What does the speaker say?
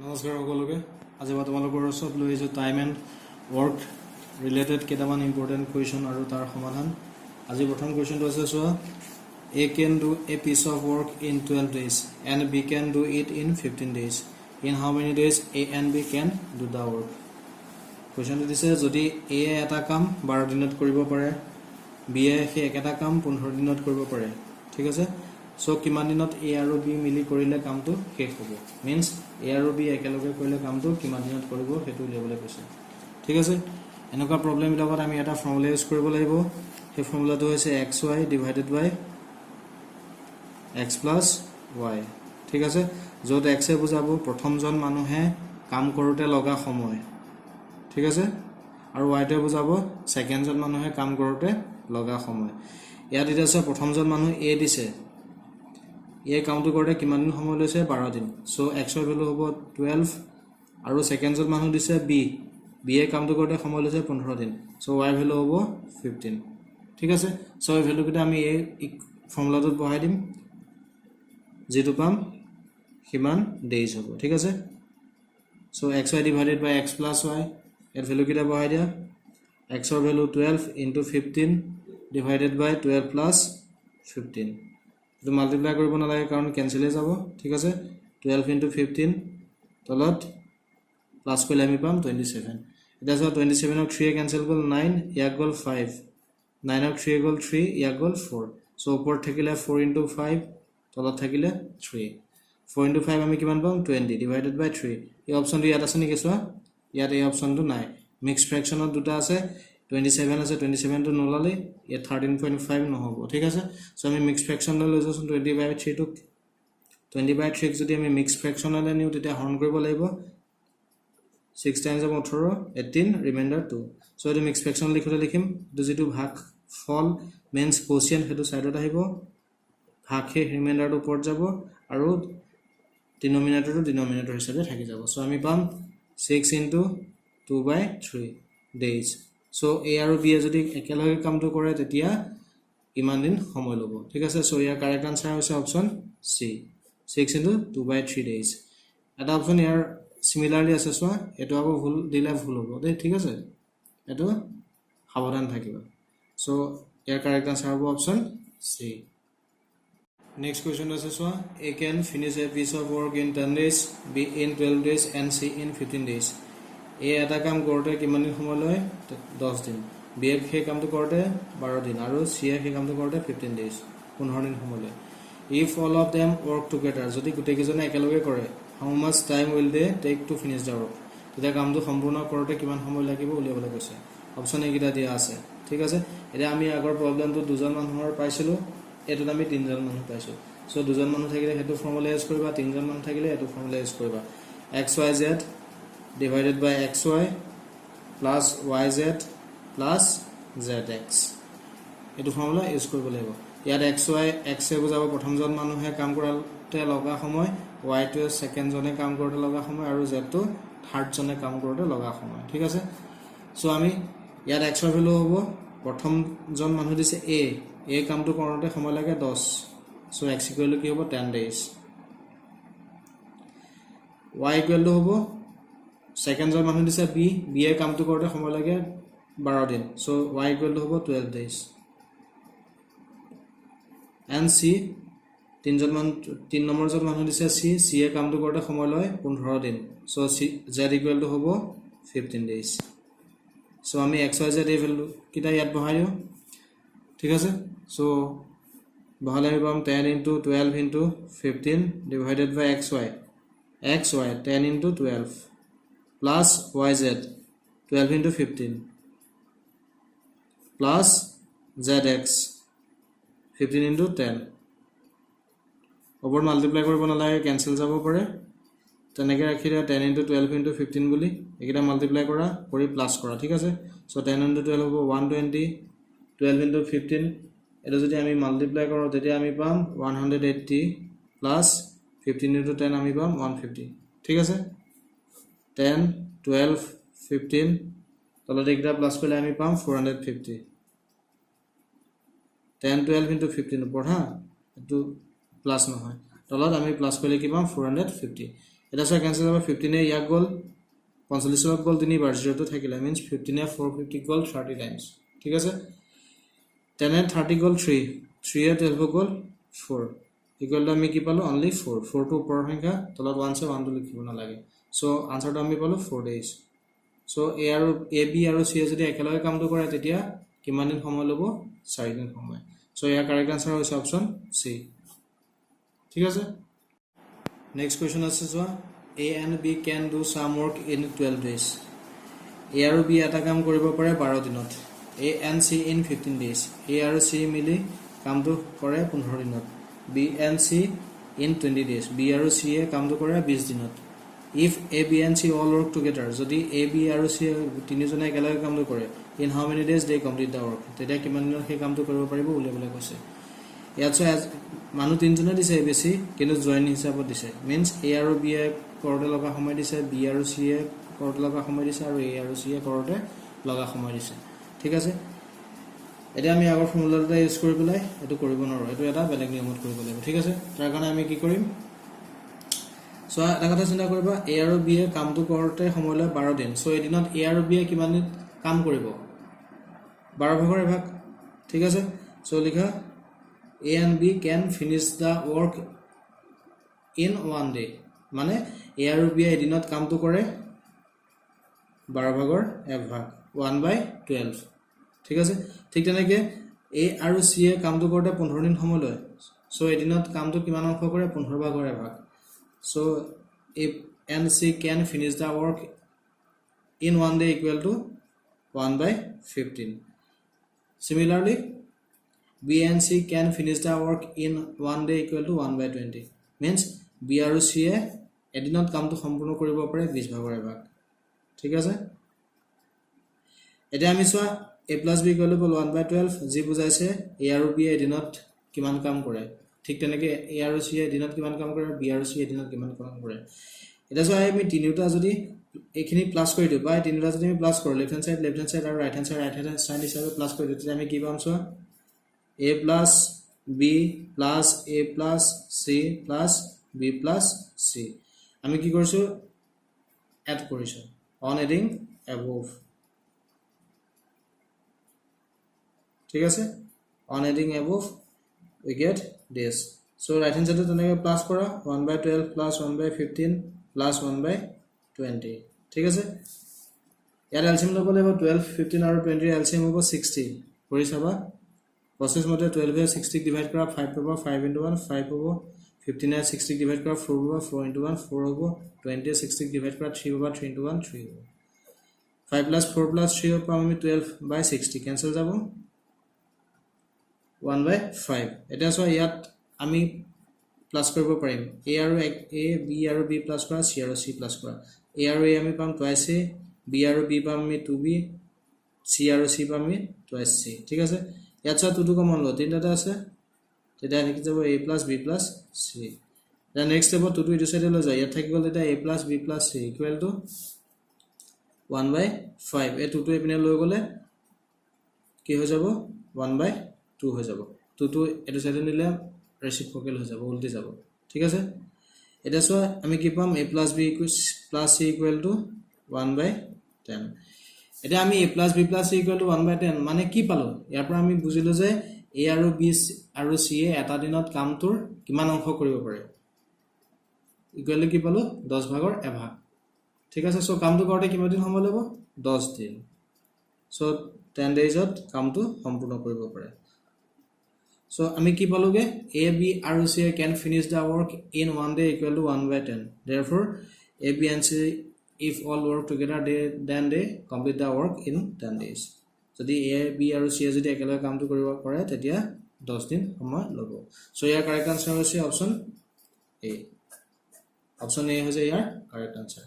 নমস্কাৰ সকলোকে আজি মই তোমালোকৰ ওচৰত লৈ আহিছোঁ টাইম এণ্ড ৱৰ্ক ৰিলেটেড কেইটামান ইম্পৰ্টেণ্ট কুৱেশ্যন আৰু তাৰ সমাধান। আজি প্ৰথম কুৱেশ্যনটো আছে চোৱা, A can do a piece of work in 12 days and B can do it in 15 days। In how many days A and B can do the work. কুৱেশ্যনটো দিছে যদি এ এটা কাম 12 দিনত কৰিব পাৰে, বি এ সেই একেটা কাম 15 দিনত কৰিব পাৰে, ঠিক আছে। সো কিমান দিনত এ আৰু বি মিলি কৰিলে কামটো শেষ হ'ব, মিন্স এ আৰু বি একেলগে কৰিলে কামটো কিমান দিনত কৰিব সেইটো উলিয়াবলৈ কৈছে, ঠিক আছে। এনেকুৱা প্ৰব্লেমবিলাকত আমি এটা ফৰ্মুলা ইউজ কৰিব লাগিব। সেই ফৰ্মুলাটো হৈছে x Y divided by x plus Y, ঠিক আছে। য'ত এক্সে বুজাব প্ৰথমজন মানুহে কাম কৰোঁতে লগা সময়, ঠিক আছে, আৰু ৱাইটোৱে বুজাব ছেকেণ্ডজন মানুহে কাম কৰোঁতে লগা সময়। ইয়াত এতিয়া আছে প্ৰথমজন মানুহ এ দিছে, এই কামটো কৰোঁতে কিমান দিন সময় লৈছে 12 দিন। সো এক্সৰ ভেলু হ'ব 12 আৰু ছেকেণ্ডজন মানুহ দিছে বি, বি এ কামটো কৰোঁতে সময় লৈছে 15 দিন। সো ৱাই ভেলু হ'ব 15, ঠিক আছে। সো এই ভেলুকেইটা আমি এই ফৰ্মুলাটোত বহাই দিম, যিটো পাম সিমান ডেইজ হ'ব, ঠিক আছে। So x Y divided by x plus Y, ইয়াত ভেলুকেইটা বহাই দিয়া। এক্সৰ ভেলু 12 ইনটু 15 ডিভাইডেড বাই 12 প্লাছ 15। এইটো মাল্টিপ্লাই কৰিব নালাগে কাৰণ কেঞ্চেলেই যাব, ঠিক আছে। 12 ইনটু 15 তলত প্লাছ কৰিলে আমি পাম 27। এতিয়া চোৱা 27ক 3 কেঞ্চেল গ'ল 9, ইয়াক গ'ল 5, 9ক 3 গ'ল 3, ইয়াক গ'ল 4। সো ওপৰত থাকিলে 4 ইনটু 5, তলত থাকিলে 3। 4 ইনটু 5 আমি কিমান পাম 20 ডিভাইডেড বাই 3। এই অপশ্যনটো ইয়াত আছে নেকি চোৱা, ইয়াত এই অপশ্যনটো নাই। মিক্স ফ্ৰেকশ্যনত দুটা আছে, 27 আছে, 27টো নোলালেই, ইয়াত 13.5 নহ'ব, ঠিক আছে। সো আমি মিক্স ফ্ৰেকশ্যনলৈ লৈ যাওঁচোন 20/3টোক। 20/3ক যদি আমি মিক্স ফ্ৰেকশ্যনলৈ নিওঁ তেতিয়া হৰণ কৰিব লাগিব, 6 টাইমছ 18, 18, ৰিমাইণ্ডাৰ 2। সো এইটো মিক্স ফ্ৰেকশ্যন লিখোঁতে লিখিম, এইটো যিটো ভাগ ফল মেইনছ কোচিয়েণ্ট সেইটো ছাইডত আহিব, ভাগ সেই ৰিমাইণ্ডাৰটো ওপৰত যাব আৰু ডিনমিনেটৰটো ডিনমিনেটৰ হিচাপে থাকি যাব। সো আমি পাম 6 ইনটু 2/3 ডেইজ। সো এ আৰু বি এ যদি একেলগে কামটো কৰে তেতিয়া কিমান দিন সময় ল'ব, ঠিক আছে। সো ইয়াৰ কাৰেক্ট আনচাৰ হৈছে অপশ্যন চি, 6 ইনটু 2/3 ডেইজ। এটা অপশ্যন ইয়াৰ চিমিলাৰলি আছে চোৱা, এইটো আকৌ ভুল দিলে ভুল হ'ব দেই, ঠিক আছে, এইটো সাৱধান থাকিবা। সো ইয়াৰ কাৰেক্ট আনচাৰ হ'ব অপশ্যন চি। নেক্সট কুৱেশ্যনটো আছে চোৱা, A can finish a piece of work in 10 days, B in 12 days and C in 15 days। A এটা কাম কৰোঁতে কিমান দিন সময় লয় 10 দিন, বি এ সেই কামটো কৰোঁতে 12 দিন আৰু চি এ সেই কামটো কৰোঁতে 15 days 15 দিন সময় লয়। If all of them work together, যদি গোটেইকেইজনে একেলগে কৰে, how much time will they take to finish the work, তেতিয়া কামটো সম্পূৰ্ণ কৰোঁতে কিমান সময় লাগিব উলিয়াবলৈ কৈছে। অপশ্যন এইকেইটা দিয়া আছে, ঠিক আছে। এতিয়া আমি আগৰ প্ৰব্লেমটো 2জন মানুহৰ পাইছিলোঁ, এইটোত আমি 3জন মানুহ পাইছোঁ। সো 2জন মানুহ থাকিলে সেইটো ফৰ্মুলা ইউজ কৰিবা, 3জন মানুহ থাকিলে এইটো ফৰ্মুলা ইউজ কৰিবা। X Y Z divided by X Y plus Y Z plus Z X, এইটো ফৰ্মুলা ইউজ কৰিব লাগিব। ইয়াত এক্স ৱাই এক্সে বুজাব প্ৰথমজন মানুহে কাম কৰোঁতে লগা সময়, ৱাইটোৱে ছেকেণ্ডজনে কাম কৰোঁতে লগা সময় আৰু জেডটো থাৰ্ডজনে কাম কৰোঁতে লগা সময়, ঠিক আছে। সো আমি ইয়াত এক্সৰ ভেলু হ'ব, প্ৰথমজন মানুহ দিছে এ কামটো কৰোঁতে সময় লাগে 10, সো এক্স ইকুৱেল টু কি হ'ব 10 days। ৱাই ইকুৱেল টু হ'ব ছেকেণ্ডজন মানুহ দিছে বি এ কামটো কৰোঁতে সময় লাগে 12 দিন, সো ৱাই ইকুৱেল টু হ'ব 12 days। এণ্ড চি 3 নম্বৰজন মানুহ দিছে চি এ কামটো কৰোঁতে সময় লয় 15 দিন, সো জেড ইকুৱেল টু হ'ব 15 days। সো আমি এক্স ৱাই জেড এই ভেলুকেইটা ইয়াত বহাই দিওঁ, ঠিক আছে। সো বহালে আমি পাম 10 into 12 into 15 divided by X Y 10 into 12 plus Y Z 12 into 15 plus Z X 15 into 10। ওপৰত মাল্টিপ্লাই কৰিব নালাগে, কেঞ্চেল যাব পাৰে, তেনেকৈ ৰাখি দিয়া 10 ইনটু 12 ইনটু 15 বুলি, এইকেইটা মাল্টিপ্লাই কৰা কৰি প্লাছ কৰা, ঠিক আছে। সো 10 ইনটু 12 হ'ব 120, 12 ইনটু 15 এইটো যদি আমি মাল্টিপ্লাই কৰোঁ তেতিয়া আমি পাম 180 প্লাছ 15 ইনটু 10 আমি পাম 150, ঠিক আছে। 10, 12, 15 তলত এইকেইটা প্লাছ কৰিলে আমি পাম 450। 10, 12 ইনটু 15 ওপৰত, এইটো প্লাছ নহয়, তলত আমি প্লাছ কৰিলে কি পাম 450। এটা সব ক্যান্সেল হবে 15 এ ইয়াক গল 45 গল তিনিবাৰ 0 টো থাকিলে মিন্স 15 এ 450 গল 30 টাইমস ঠিক আছে 10 এ 30 গল 3 3 এ 12 গল 4 ইকুয়াল টু আমি কি পালো অনলি 4 4 টো উপৰ সংখ্যা তলত 1 সে 1 টো লিখিব না লাগে সো আনসাৰটো আমি পালো 4 days সো এ আৰু এ বি আৰু সি যদি একেলগে কামটো কৰে তেতিয়া কিমান দিন সময় ল'ব 4 দিন সময় সো ইয়াৰ কাৰেক্ট আনসাৰ হৈছে অপচন সি ঠিক আছে নেক্সট কোৱেশ্চন আছে so A and B can do some work in 12 days A আৰু B এটা কাম কৰিব পাৰে 12 দিনত A and C in 15 days A আৰু C মিলি কামটো কৰে 15 দিনত B and C in 20 days B আৰু C এ কামটো কৰে 20 দিনত if A B and C all work together যদি A B আৰু C তিনিজনে একেলগে কামটো কৰে in how many days they complete the work তেতিয়া কিমান দিনত সেই কামটো কৰিব পাৰিব উলিয়াবলৈ কৈছে ইয়াত মানুহ তিনজনে দিছে বেছি কিন্তু জয়েন হিচাপত দিছে মিন্স A আৰু B এ কৰতে লগা সময় দিছে B আৰু C এ কৰতে লগা সময় দিছে আৰু A আৰু C এ কৰতে লগা সময় দিছে ঠিক আছে এটা আমি আগৰ ফৰ্মুলাটা ইউজ কৰি পেলাই এটো কৰিব নোৱাৰো এটো এটা বেলেগ নিয়মত কৰিব লাগিব ঠিক আছে তাৰ কাৰণে আমি কি কৰিম সো এটা কথা চিন্তা কৰিবা A আৰু B এ কামটো কৰতে সময় লয় 12 দিন সো এদিনত A আৰু B এ কিমান দিন কাম কৰিব 12 ভাগৰ এভাগ ঠিক আছে সো লিখা A and B can finish the work in one day মানে A আৰু B এদিনত কামটো কৰে 12 ভাগৰ এভাগ 1/12 ঠিক আছে ঠিক তেনেকৈ A আৰু C এ কামটো কৰতে 15 দিন সময় লয় সো এদিনত কামটো কিমান অংশ কৰে 15 ভাগৰ এভাগ so A and C can finish the work in one day equal to 1/15 similarly B and C can finish the work in one day equal to 1/20 means B আৰু C এ এদিনত কামটো সম্পূৰ্ণ কৰিব পাৰে 20 ভাগৰ এভাগ ঠিক আছে এটা আমি সোৱা A plus B equal to 1/12 যি বুজাইছে A আৰু B এদিনত কিমান কাম কৰে ঠিক তেনেকৈ A আৰু C এদিনত কিমান কাম কৰে B আৰু C এদিনত কিমান কাম কৰে এটা সোৱা আমি তিনিটা যদি এখিনি প্লাস কৰি দিও বা তিনিটা যদি আমি প্লাস কৰো লেফট হ্যান্ড সাইড আৰু ৰাইট হ্যান্ড সাইড হিচাপে প্লাস কৰি দিও তেতিয়া আমি কি পাম সোৱা A plus B plus A plus C plus B plus C আমি কি কৰিছো এড কৰিছো on adding above ঠিক আছে on adding above we get this so right hand side তেনেকৈ প্লাস কৰা 1/12 plus 1/15 plus 1/20 ঠিক আছে ইয়াৰ এলসিএম ল'ব লাগিব 12 15 আৰু 20 এলসিএম হ'ব 60 কৰি চাবা process মতে 12 এ 60 ডিভাইড কৰা 5 পাব 5 into 1 5 হ'ব 15 এ 60 ডিভাইড কৰা 4 হ'ব 4 into 1 4 হ'ব 20 এ 60 ডিভাইড কৰা 3 হ'ব 3 into 1 3 হ'ব 5 plus 4 plus 3 হ'ব আমি 12/60 ক্যান্সেল যাব 1/5 এটা সো ইয়াত আমি প্লাস কৰিব পাৰিম A আৰু A B আৰু B প্লাস কৰা C আৰু C প্লাস কৰা A আৰু A আমি পাম twice A B আৰু B পাম আমি 2B C আৰু C পাম আমি twice C ঠিক আছে ইয়াত সব দুটো কমন ল তিনটা আছে তেতিয়া লিখি যাব A plus B plus C then next step দুটো ইটো সাইডে লৈ যায় ইয়াত থাকি গল তেতিয়া A plus B plus C equal to 1/5 এই দুটো এপিনে লৈ গলে কি হৈ যাব 1/2 হৈ যাব দুটো এটো সাইডে নিলে ৰেসিপ্ৰকেল হৈ যাব উল্টি যাব ঠিক আছে এটা সো আমি কি পাম A plus B plus C equal to 1/10 এটা আমি A plus B plus C equal to 1/10 মানে কি পালো ইয়াৰ পৰা আমি বুজিলো যে A আৰু B আৰু C এ এটা দিনত কামটোৰ কিমান অংশ কৰিব পাৰে ইকুৱেল কি পালো 10 ভাগৰ এভাগ ঠিক আছে সো কামটো কৰতে কিমান দিন সময় ল'ব 10 দিন সো 10 ডেজত কামটো সম্পূৰ্ণ কৰিব পাৰে সো আমি কি পালোগে A B আৰু C can finish the work in one day equal to 1/10 therefore A B and C if all work together then they complete the work in 10 days যদি A B আৰু C যদি একেলগে কামটো কৰিব কৰে তেতিয়া 10 দিন সময় ল'ব সো ইয়াৰ কাৰেক্ট আনসাৰ হৈছে অপচন A অপচন A হৈছে ইয়াৰ কাৰেক্ট আনসাৰ